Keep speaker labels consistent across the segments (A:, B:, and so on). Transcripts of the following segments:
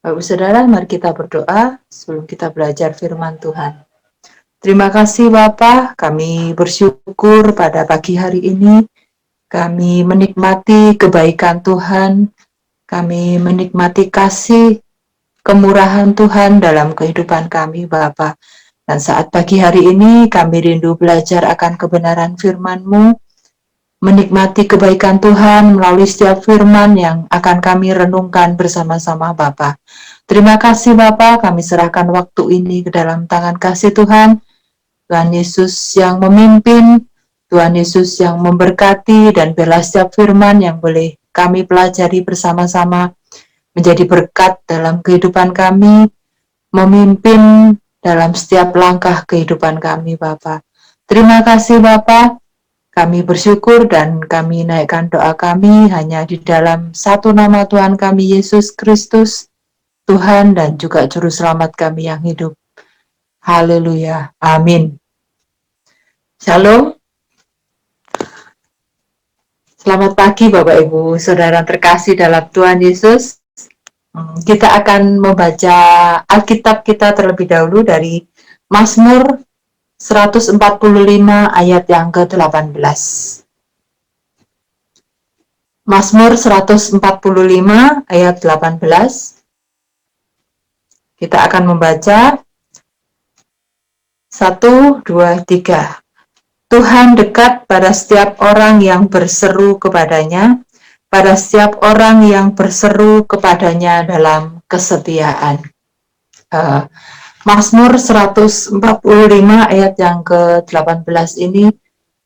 A: Bapak Saudara, mari kita berdoa sebelum kita belajar firman Tuhan. Terima kasih Bapa, kami bersyukur pada pagi hari ini. Kami menikmati kebaikan Tuhan, kami menikmati kasih kemurahan Tuhan dalam kehidupan kami Bapa. Dan saat pagi hari ini kami rindu belajar akan kebenaran firman-Mu, menikmati kebaikan Tuhan melalui setiap firman yang akan kami renungkan bersama-sama Bapa. Terima kasih Bapa, kami serahkan waktu ini ke dalam tangan kasih Tuhan. Tuhan Yesus yang memimpin, Tuhan Yesus yang memberkati dan biarlah setiap firman yang boleh kami pelajari bersama-sama menjadi berkat dalam kehidupan kami, memimpin dalam setiap langkah kehidupan kami Bapa. Terima kasih Bapa. Kami bersyukur dan kami naikkan doa kami hanya di dalam satu nama Tuhan kami Yesus Kristus, Tuhan dan juga Juru Selamat kami yang hidup. Haleluya. Amin. Shalom. Selamat pagi Bapak Ibu, Saudara terkasih dalam Tuhan Yesus. Kita akan membaca Alkitab kita terlebih dahulu dari Mazmur 145 ayat yang ke-18. Mazmur 145 ayat 18. Kita akan membaca 1, 2, 3. Tuhan dekat pada setiap orang yang berseru kepadanya, pada setiap orang yang berseru kepadanya dalam kesetiaan. Mazmur 145 ayat yang ke-18 ini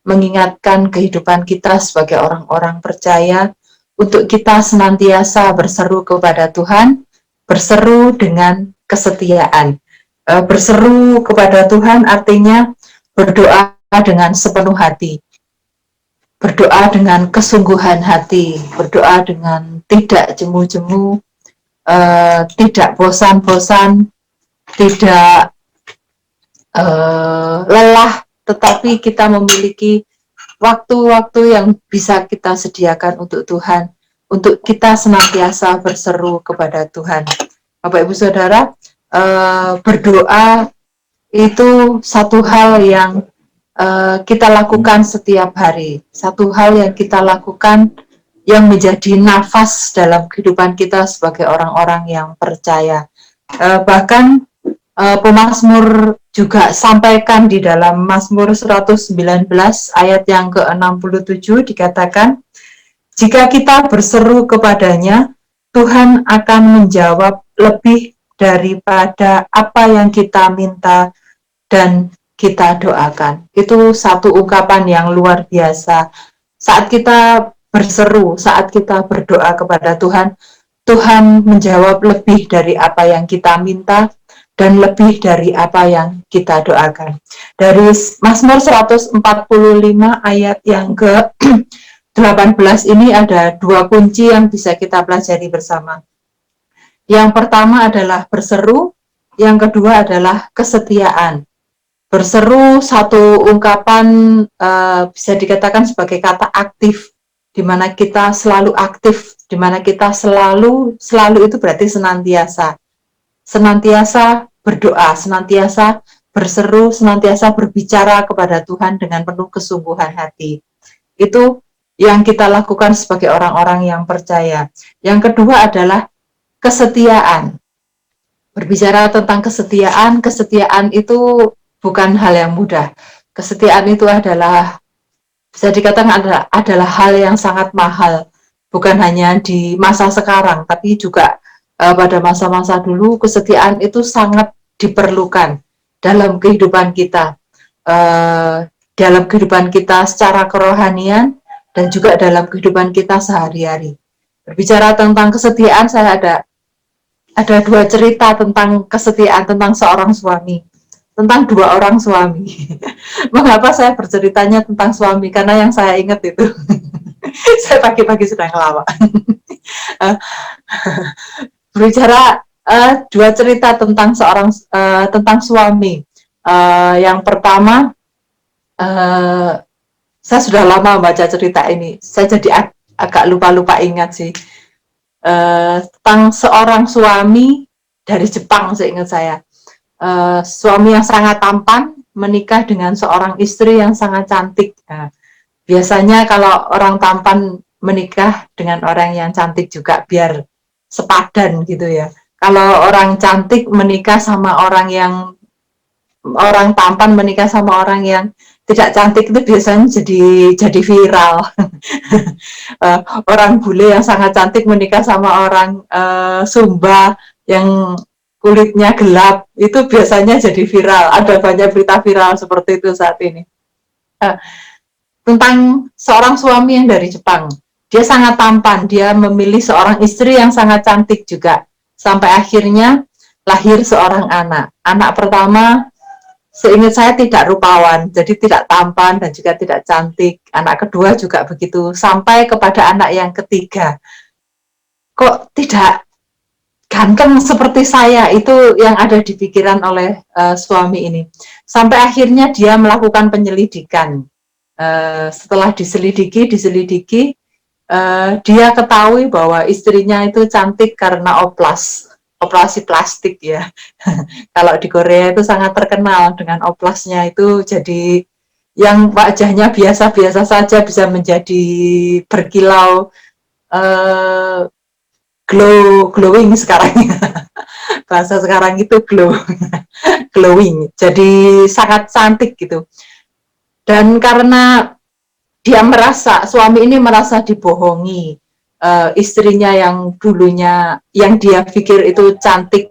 A: mengingatkan kehidupan kita sebagai orang-orang percaya untuk kita senantiasa berseru kepada Tuhan, berseru dengan kesetiaan. Berseru kepada Tuhan artinya berdoa dengan sepenuh hati, berdoa dengan kesungguhan hati, berdoa dengan tidak jemu-jemu, tidak bosan-bosan, tidak lelah, tetapi kita memiliki waktu-waktu yang bisa kita sediakan untuk Tuhan, untuk kita senantiasa berseru kepada Tuhan. Bapak Ibu Saudara, berdoa itu satu hal yang kita lakukan setiap hari, satu hal yang kita lakukan yang menjadi nafas dalam kehidupan kita sebagai orang-orang yang percaya. Bahkan pemazmur juga sampaikan di dalam Mazmur 119 ayat yang ke-67 dikatakan, jika kita berseru kepadanya, Tuhan akan menjawab lebih daripada apa yang kita minta dan kita doakan. Itu satu ungkapan yang luar biasa. Saat kita berseru, saat kita berdoa kepada Tuhan, Tuhan menjawab lebih dari apa yang kita minta dan lebih dari apa yang kita doakan. Dari Mazmur 145 ayat yang ke-18 ini ada dua kunci yang bisa kita pelajari bersama. Yang pertama adalah berseru, yang kedua adalah kesetiaan. Berseru satu ungkapan bisa dikatakan sebagai kata aktif, di mana kita selalu aktif, di mana kita selalu itu berarti senantiasa berdoa, senantiasa berseru, senantiasa berbicara kepada Tuhan dengan penuh kesungguhan hati. Itu yang kita lakukan sebagai orang-orang yang percaya. Yang kedua adalah kesetiaan. Berbicara tentang kesetiaan itu bukan hal yang mudah. Kesetiaan itu adalah, bisa dikatakan adalah hal yang sangat mahal. Bukan hanya di masa sekarang, tapi juga pada masa-masa dulu, kesetiaan itu sangat diperlukan dalam kehidupan kita. Dalam kehidupan kita secara kerohanian, dan juga dalam kehidupan kita sehari-hari. Berbicara tentang kesetiaan, saya ada dua cerita tentang kesetiaan, tentang seorang suami. Tentang dua orang suami. Mengapa saya berceritanya tentang suami? Karena yang saya ingat itu, saya pagi-pagi sedang ngelawak. Berbicara dua cerita tentang tentang suami. Yang pertama, saya sudah lama membaca cerita ini. Saya jadi agak lupa-lupa ingat sih. Tentang seorang suami dari Jepang seingat saya. Suami yang sangat tampan menikah dengan seorang istri yang sangat cantik. Nah, biasanya kalau orang tampan menikah dengan orang yang cantik juga biar sepadan gitu ya. Kalau orang cantik menikah sama orang tampan menikah sama orang yang tidak cantik itu biasanya jadi viral. Orang bule yang sangat cantik menikah sama orang Sumba yang kulitnya gelap itu biasanya jadi viral. Ada banyak berita viral seperti itu saat ini. Tentang seorang suami yang dari Jepang. Dia sangat tampan, dia memilih seorang istri yang sangat cantik juga. Sampai akhirnya lahir seorang anak. Anak pertama seingat saya tidak rupawan, jadi tidak tampan dan juga tidak cantik. Anak kedua juga begitu, sampai kepada anak yang ketiga. Kok tidak ganteng seperti saya, itu yang ada di pikiran oleh suami ini. Sampai akhirnya dia melakukan penyelidikan. Setelah diselidiki, dia ketahui bahwa istrinya itu cantik karena operasi plastik ya. Kalau di Korea itu sangat terkenal dengan oplasnya itu, jadi yang wajahnya biasa-biasa saja bisa menjadi berkilau, glowing sekarang. Bahasa sekarang itu glowing. Jadi sangat cantik gitu. Dan karena suami ini merasa dibohongi, istrinya yang dulunya yang dia pikir itu cantik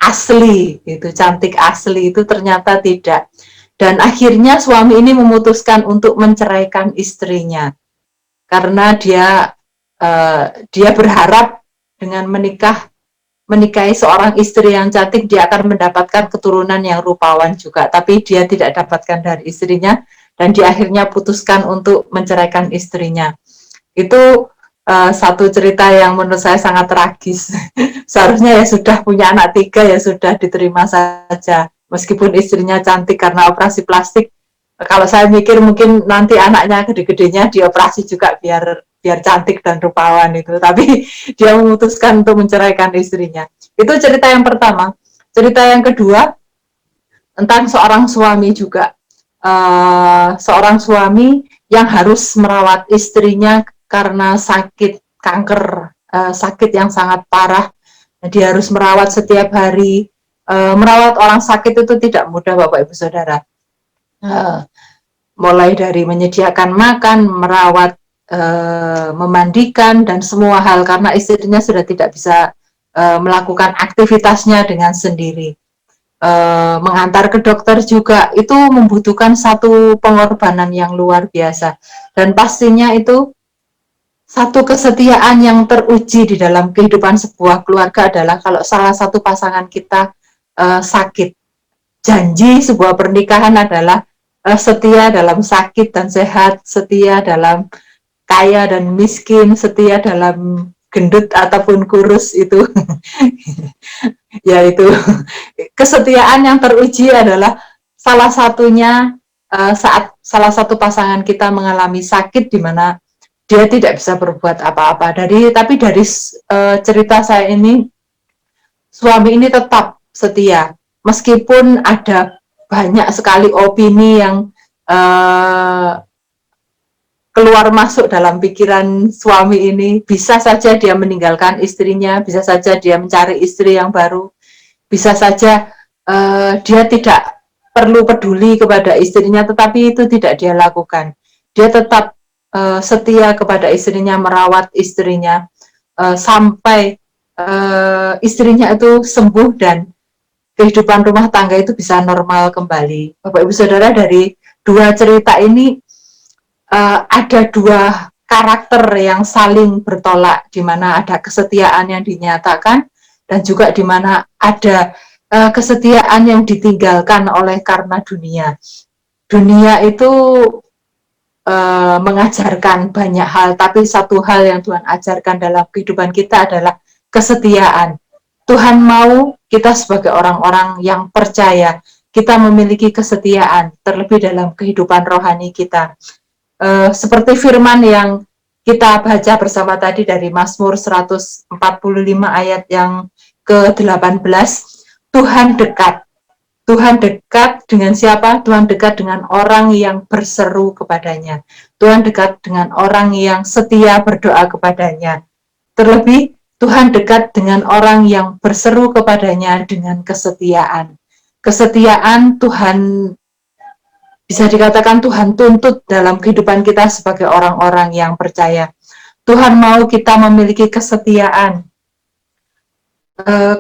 A: asli, itu cantik asli itu ternyata tidak. Dan akhirnya suami ini memutuskan untuk menceraikan istrinya karena dia berharap dengan menikahi seorang istri yang cantik dia akan mendapatkan keturunan yang rupawan juga, tapi dia tidak dapatkan dari istrinya dan dia akhirnya putuskan untuk menceraikan istrinya. Itu satu cerita yang menurut saya sangat tragis. Seharusnya ya sudah punya anak 3 ya sudah diterima saja, meskipun istrinya cantik karena operasi plastik. Kalau saya mikir mungkin nanti anaknya gede-gedenya dioperasi juga biar cantik dan rupawan itu, tapi dia memutuskan untuk menceraikan istrinya. Itu cerita yang pertama. Cerita yang kedua tentang seorang suami juga. Seorang suami yang harus merawat istrinya karena sakit kanker, sakit yang sangat parah. Dia harus merawat setiap hari. Merawat orang sakit itu tidak mudah, Bapak Ibu Saudara. Mulai dari menyediakan makan, merawat, memandikan, dan semua hal karena istrinya sudah tidak bisa melakukan aktivitasnya dengan sendiri. Mengantar ke dokter juga itu membutuhkan satu pengorbanan yang luar biasa, dan pastinya itu satu kesetiaan yang teruji di dalam kehidupan sebuah keluarga adalah kalau salah satu pasangan kita sakit. Janji sebuah pernikahan adalah setia dalam sakit dan sehat, setia dalam kaya dan miskin, setia dalam gendut ataupun kurus itu. Yaitu kesetiaan yang teruji adalah salah satunya saat salah satu pasangan kita mengalami sakit di mana dia tidak bisa berbuat apa-apa. Tapi dari cerita saya ini, suami ini tetap setia meskipun ada banyak sekali opini yang keluar masuk dalam pikiran suami ini. Bisa saja dia meninggalkan istrinya, bisa saja dia mencari istri yang baru, bisa saja dia tidak perlu peduli kepada istrinya, tetapi itu tidak dia lakukan. Dia tetap setia kepada istrinya, merawat istrinya sampai istrinya itu sembuh dan kehidupan rumah tangga itu bisa normal kembali. Bapak Ibu Saudara, dari dua cerita ini ada dua karakter yang saling bertolak, di mana ada kesetiaan yang dinyatakan dan juga di mana ada kesetiaan yang ditinggalkan oleh karena dunia. Dunia itu mengajarkan banyak hal, tapi satu hal yang Tuhan ajarkan dalam kehidupan kita adalah kesetiaan. Tuhan mau kita sebagai orang-orang yang percaya, kita memiliki kesetiaan, terlebih dalam kehidupan rohani kita. Seperti firman yang kita baca bersama tadi dari Mazmur 145 ayat yang ke-18, Tuhan dekat. Tuhan dekat dengan siapa? Tuhan dekat dengan orang yang berseru kepadanya. Tuhan dekat dengan orang yang setia berdoa kepadanya. Terlebih, Tuhan dekat dengan orang yang berseru kepadanya dengan kesetiaan. Kesetiaan Tuhan, bisa dikatakan Tuhan tuntut dalam kehidupan kita sebagai orang-orang yang percaya. Tuhan mau kita memiliki kesetiaan.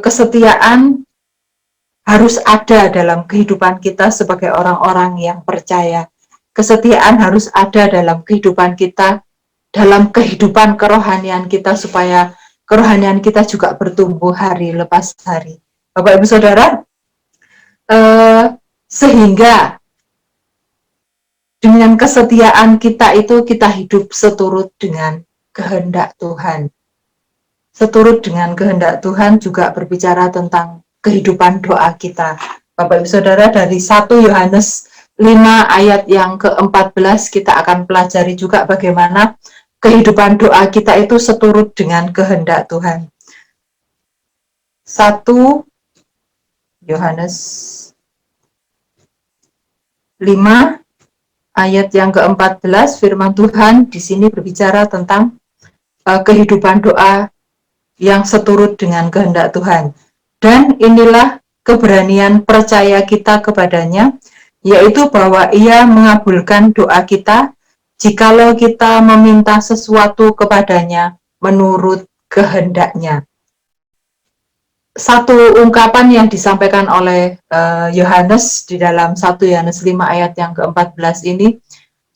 A: Kesetiaan harus ada dalam kehidupan kita sebagai orang-orang yang percaya. Kesetiaan harus ada dalam kehidupan kita, dalam kehidupan kerohanian kita, supaya kerohanian kita juga bertumbuh hari lepas hari. Bapak Ibu Saudara, sehingga dengan kesetiaan kita itu kita hidup seturut dengan kehendak Tuhan. Seturut dengan kehendak Tuhan juga berbicara tentang kehidupan doa kita. Bapak Ibu Saudara, dari 1 Yohanes 5 ayat yang ke-14 kita akan pelajari juga bagaimana kehidupan doa kita itu seturut dengan kehendak Tuhan. 1 Yohanes 5 ayat yang ke-14, firman Tuhan di sini berbicara tentang kehidupan doa yang seturut dengan kehendak Tuhan. Dan inilah keberanian percaya kita kepadanya, yaitu bahwa Ia mengabulkan doa kita jikalau kita meminta sesuatu kepadanya menurut kehendaknya. Satu ungkapan yang disampaikan oleh Yohanes di dalam 1 Yohanes 5 ayat yang ke-14 ini,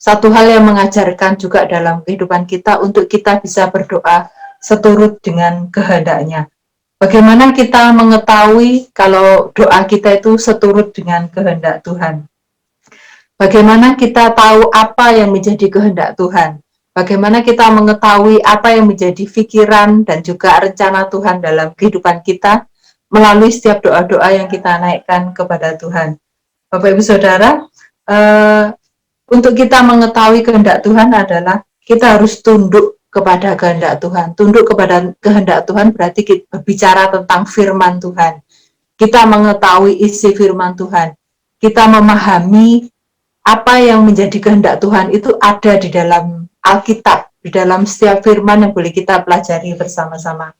A: satu hal yang mengajarkan juga dalam kehidupan kita untuk kita bisa berdoa seturut dengan kehendaknya. Bagaimana kita mengetahui kalau doa kita itu seturut dengan kehendak Tuhan? Bagaimana kita tahu apa yang menjadi kehendak Tuhan? Bagaimana kita mengetahui apa yang menjadi pikiran dan juga rencana Tuhan dalam kehidupan kita melalui setiap doa-doa yang kita naikkan kepada Tuhan? Bapak Ibu Saudara, untuk kita mengetahui kehendak Tuhan adalah kita harus tunduk kepada kehendak Tuhan. Tunduk kepada kehendak Tuhan berarti kita berbicara tentang firman Tuhan. Kita mengetahui isi firman Tuhan. Kita memahami apa yang menjadi kehendak Tuhan itu ada di dalam Alkitab, di dalam setiap firman yang boleh kita pelajari bersama-sama.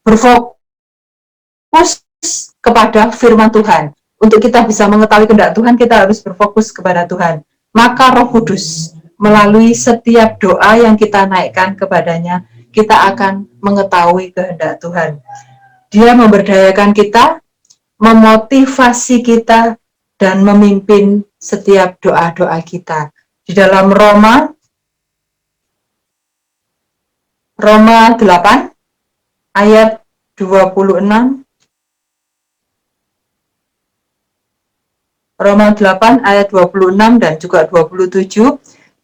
A: Berfokus kepada firman Tuhan. Untuk kita bisa mengetahui kehendak Tuhan, kita harus berfokus kepada Tuhan. Maka Roh Kudus melalui setiap doa yang kita naikkan kepadanya, kita akan mengetahui kehendak Tuhan. Dia memberdayakan kita, memotivasi kita, dan memimpin setiap doa-doa kita. Di dalam Roma 8 ayat 26, Roma 8 ayat 26 dan juga 27,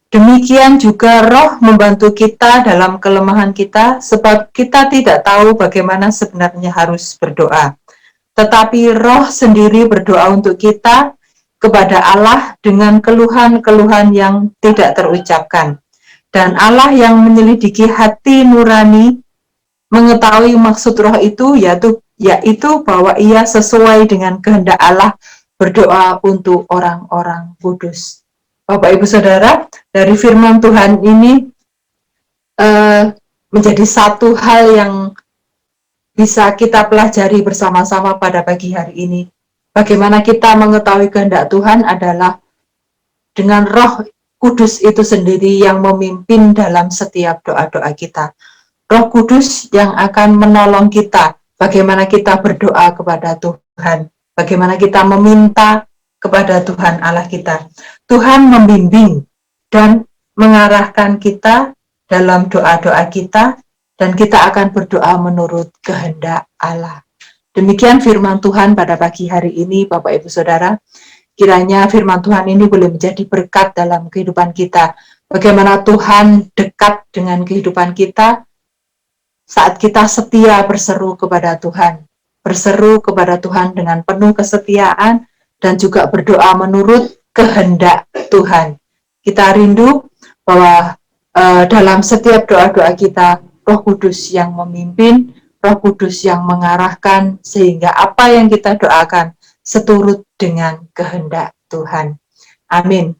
A: demikian juga Roh membantu kita dalam kelemahan kita, sebab kita tidak tahu bagaimana sebenarnya harus berdoa. Tetapi Roh sendiri berdoa untuk kita kepada Allah dengan keluhan-keluhan yang tidak terucapkan. Dan Allah yang menyelidiki hati nurani mengetahui maksud Roh itu, yaitu bahwa Ia sesuai dengan kehendak Allah berdoa untuk orang-orang kudus. Bapak Ibu Saudara, dari firman Tuhan ini menjadi satu hal yang bisa kita pelajari bersama-sama pada pagi hari ini. Bagaimana kita mengetahui kehendak Tuhan adalah dengan Roh Kudus itu sendiri yang memimpin dalam setiap doa-doa kita. Roh Kudus yang akan menolong kita bagaimana kita berdoa kepada Tuhan, bagaimana kita meminta kepada Tuhan Allah kita. Tuhan membimbing dan mengarahkan kita dalam doa-doa kita, dan kita akan berdoa menurut kehendak Allah. Demikian firman Tuhan pada pagi hari ini, Bapak Ibu Saudara. Kiranya firman Tuhan ini boleh menjadi berkat dalam kehidupan kita. Bagaimana Tuhan dekat dengan kehidupan kita saat kita setia berseru kepada Tuhan. Berseru kepada Tuhan dengan penuh kesetiaan dan juga berdoa menurut kehendak Tuhan. Kita rindu bahwa dalam setiap doa-doa kita, Roh Kudus yang memimpin, Roh Kudus yang mengarahkan sehingga apa yang kita doakan seturut dengan kehendak Tuhan. Amin.